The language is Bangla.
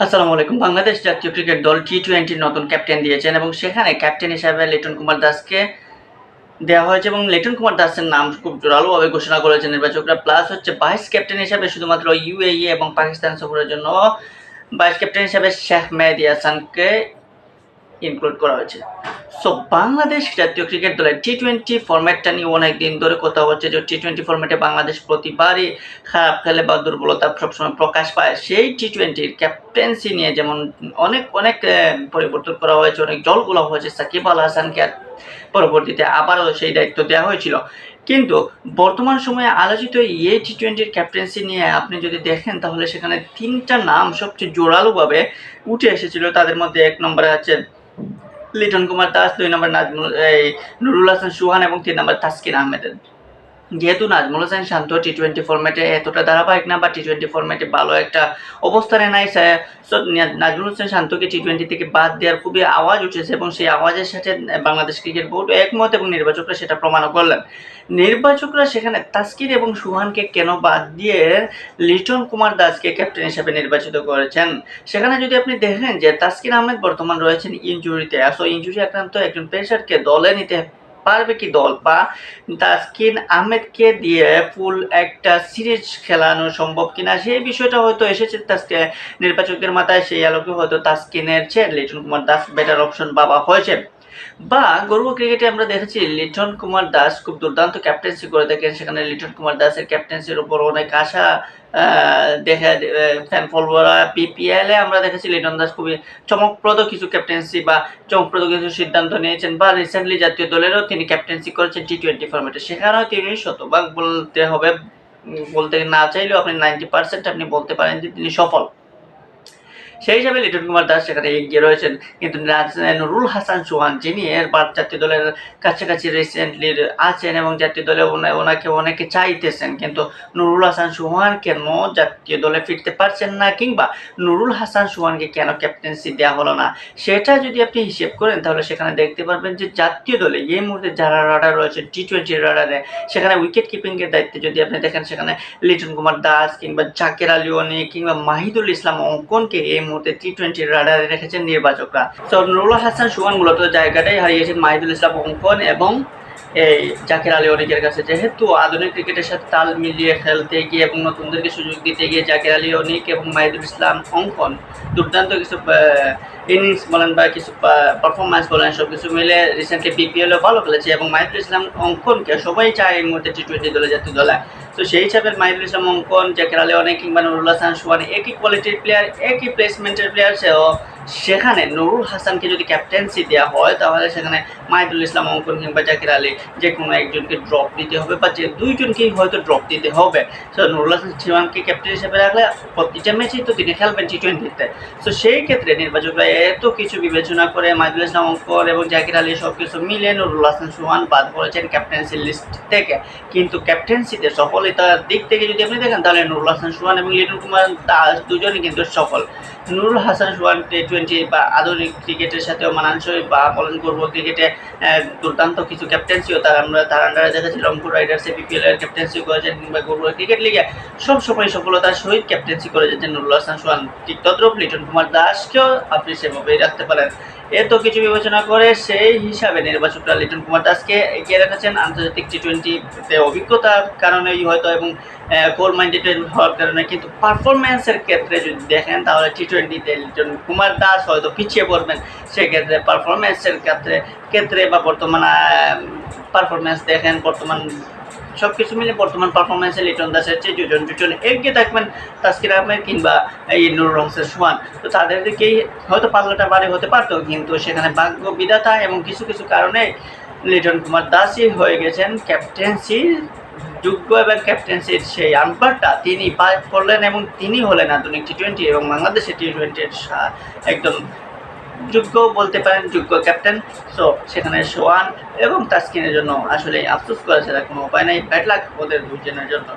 আসসালামু আলাইকুম। বাংলাদেশ জাতীয় ক্রিকেট দল টি-20 নতুন ক্যাপ্টেন দিয়েছেন এবং সেখানে ক্যাপ্টেন হিসাবে লিটন কুমার দাসকে দেওয়া হয়েছে এবং লিটন কুমার দাসের নাম খুব জোরালোভাবে ঘোষণা করেছেন নির্বাচকরা। প্লাস হচ্ছে ভাইস ক্যাপ্টেন হিসাবে শুধুমাত্র ইউএই এবং পাকিস্তান সফরের জন্য ভাইস ক্যাপ্টেন হিসাবে শেখ মেহেদী হাসানকে ইনক্লুড করা হয়েছে। সো বাংলাদেশ জাতীয় ক্রিকেট দলের টি-20 ফরম্যাটটা নিয়ে অনেকদিন ধরে কথা হচ্ছে যে টি-20 ফরম্যাটে বাংলাদেশ প্রতিবারই খারাপ খেলে বা দুর্বলতা সবসময় প্রকাশ পায়। সেই টি-20র ক্যাপ্টেন্সি নিয়ে যেমন অনেক পরিবর্তন করা হয়েছে, অনেক জলগুলো হয়েছে। সাকিব আল হাসানকে পরবর্তীতে আবারও সেই দায়িত্ব দেওয়া হয়েছিল। কিন্তু বর্তমান সময়ে আলোচিত এই টি-20র ক্যাপ্টেন্সি নিয়ে আপনি যদি দেখেন তাহলে সেখানে ৩টা নাম সবচেয়ে জোরালোভাবে উঠে এসেছিল। তাদের মধ্যে ১ নম্বরে আছে লিটন কুমার দাস, ২ নম্বর নুরুল হাসান সুহান এবং ৩ নম্বর তাসকিন আহমেদ। যেহেতু নাজমুল হোসেন শান্ত টি-20 ফরম্যাটে এতটা ধারাবাহিক না বা টি-20 ফরম্যাটে ভালো একটা অবস্থানে নাই, সো নাজমুল হোসেন শান্তকে টি-20 থেকে বাদ দেওয়ার খুবই আওয়াজ উঠেছে এবং সেই আওয়াজের সাথে বাংলাদেশ ক্রিকেট বোর্ড একমত এবং নির্বাচকরা সেটা প্রমাণও করলেন। নির্বাচকরা সেখানে তাসকিন এবং সুহানকে কেন বাদ দিয়ে লিটন কুমার দাসকে ক্যাপ্টেন হিসেবে নির্বাচিত করেছেন, সেখানে যদি আপনি দেখেন যে তাসকিন আহমেদ বর্তমান রয়েছেন ইনজুরিতে। সো ইনজুরি আক্রান্ত একজন পেসারকে দলে নিতে পারবে কি দল, বা তাসকিন আহমেদকে দিয়ে ফুল একটা সিরিজ খেলানো সম্ভব কিনা সেই বিষয়টা হয়তো এসেছে নির্বাচকদের মাথায়। সেই আলোকে হয়তো তাসকিনের চেয়ে লিটন কুমার দাস বেটার অপশন ভাবা হয়েছে। বা ঘরোয়া ক্রিকেটে আমরা দেখেছি লিটন কুমার দাস খুব দুর্দান্ত ক্যাপ্টেন্সি করে থাকেন। সেখানে লিটন কুমার দাসের ক্যাপ্টেন্সির উপর অনেক আশা দেখা ফ্যান ফলোয়াররা। বিপিএলে আমরা দেখেছি লিটন দাস খুবই চমকপ্রদ কিছু ক্যাপ্টেন্সি বা চমকপ্রদ কিছু সিদ্ধান্ত নিয়েছেন, বা রিসেন্টলি জাতীয় দলেরও তিনি ক্যাপ্টেন্সি করেছেন টি-20 ফরম্যাটে। সেখানেও তিনি শতভাগ বলতে হবে, বলতে না চাইলেও আপনি 90% আপনি বলতে পারেন যে তিনি সফল। সেই হিসাবে লিটন কুমার দাস সেখানে এগিয়ে রয়েছেন। কিন্তু নুরুল হাসান সোহান, যিনি এরবার জাতীয় দলের কাছাকাছি রিসেন্টলি আছেন এবং জাতীয় দলে ওনাকে অনেকে চাইতেছেন, কিন্তু নুরুল হাসান সোহান কেন জাতীয় দলে ফিরতে পারছেন না, কিংবা নুরুল হাসান সোহানকে কেন ক্যাপ্টেন্সি দেওয়া হলো না, সেটা যদি আপনি হিসেব করেন তাহলে সেখানে দেখতে পারবেন যে জাতীয় দলে এই মুহূর্তে যারা রাডার রয়েছে টি-20 রাডারে, সেখানে উইকেট কিপিংয়ের দায়িত্বে যদি আপনি দেখেন সেখানে লিটন কুমার দাস কিংবা জাকের আলী অনিক কিংবা মাহিদুল ইসলাম অঙ্কনকে এই মুহূর্তে টি-20 রাডারে রেখেছেন নির্বাচকরা। তো নুরুল হাসান সুহান মূলত জায়গাটাই হারিয়েছেন মাহিদুল ইসলাম অঙ্কন এবং এই জাকের আলী অনিকের কাছে। যেহেতু আধুনিক ক্রিকেটের সাথে তাল মিলিয়ে খেলতে গিয়ে এবং নতুনদেরকে সুযোগ দিতে গিয়ে জাকের আলী অনিক এবং মাহিদুল ইসলাম অঙ্কন দুর্দান্ত কিছু ইনিংস বলেন বা কিছু পারফরমেন্স বলেন, সব কিছু মিলে রিসেন্টলি বিপিএলও ভালো খেলেছে এবং মাহিদুল ইসলাম অঙ্কনকে সবাই চায় এই মুহূর্তে টি-20 দলে জাতীয় দলে। তো সেই হিসাবে মাহিদুল ইসলাম অঙ্কন, জাকের আলী অনিক কিংবা নুরুল হাসান সুহান একই কোয়ালিটির প্লেয়ার, একই প্লেসমেন্টের প্লেয়ার। সেখানে নুরুল হাসানকে যদি ক্যাপ্টেন্সি দেওয়া হয় তাহলে সেখানে মাহিদুল ইসলাম অঙ্কন কিংবা জাকের আলী যে কোনো একজনকে ড্রপ দিতে হবে, বা যে দুইজনকেই হয়তো ড্রপ দিতে হবে। সো নুরুল হাসান সুহানকে ক্যাপ্টেন হিসেবে রাখলে প্রতিটা ম্যাচেই তো তিনি খেলবেন টি-20-তে। সো সেই ক্ষেত্রে নির্বাচকরা এত কিছু বিবেচনা করে মাহিদুল ইসলাম অঙ্কন এবং জাকির আলী সব কিছু মিলে নুরুল হাসান সুহান বাদ করেছেন ক্যাপ্টেন্সির লিস্ট থেকে। কিন্তু ক্যাপ্টেন্সিতে সফলতার দিক থেকে যদি আপনি দেখেন তাহলে নুরুল হাসান সুহান এবং লিটন কুমার দাস দুজনই কিন্তু সফল। নুরুল হাসান সুহান টি-20 বা আধুনিক ক্রিকেটের সাথেও মানানসই, বা বলেন ঘরোয়া ক্রিকেটে দুর্দান্ত কিছু ক্যাপ্টেন্সিও তার আন্ডারে দেখেছি। রংপুর রাইডার্সে বিপিএলের ক্যাপ্টেন্সি করেছেন কিংবা ঘরোয়া ক্রিকেট লিগে সবসময় সফলতার সহিত ক্যাপ্টেন্সি করে যাচ্ছেন নুরুল হাসান সুহান। ঠিক তদ্রুপ লিটন কুমার দাসকেও আপনি সেভাবেই রাখতে পারেন। এত কিছু বিবেচনা করে সেই হিসাবে নির্বাচকরা লিটন কুমার দাসকে এগিয়ে রেখেছেন আন্তর্জাতিক টি-20-তে অভিজ্ঞতার কারণেই হয়তো এবং গোল মাইন্ডেড হওয়ার কারণে। কিন্তু পারফরমেন্সের ক্ষেত্রে যদি দেখেন তাহলে টি-20-তে লিটন কুমার দাস হয়তো পিছিয়ে পড়বেন। সেক্ষেত্রে পারফরমেন্সের ক্ষেত্রে বা বর্তমান পারফরমেন্স দেখেন, বর্তমান সব কিছু মিলে বর্তমান পারফরমেন্সে লিটন দাসের চেয়ে দুজন এগিয়ে থাকবেন তাসকিন আহমেদ কিংবা এই নুরুল হাসান সুহান। তো তাদের দিকেই হয়তো পাল্লাটা বাড়ি হতে পারত, কিন্তু সেখানে ভাগ্য বিধাতা এবং কিছু কারণে লিটন কুমার দাসই হয়ে গেছেন ক্যাপ্টেন্সির যোগ্য এবং ক্যাপ্টেন্সির সেই আম্পারটা তিনি পার করলেন এবং তিনি হলেন আধুনিক টি-20 এবং বাংলাদেশের টি-20-র একদম যোগ্য বলতে পারেন, যোগ্য ক্যাপ্টেন। সো সেখানে সোহান এবং তাসকিনের জন্য আসলে আফসোস করা ছাড়া কোনো উপায় নাই। ব্যাড লাক ওদের দুজনের জন্য।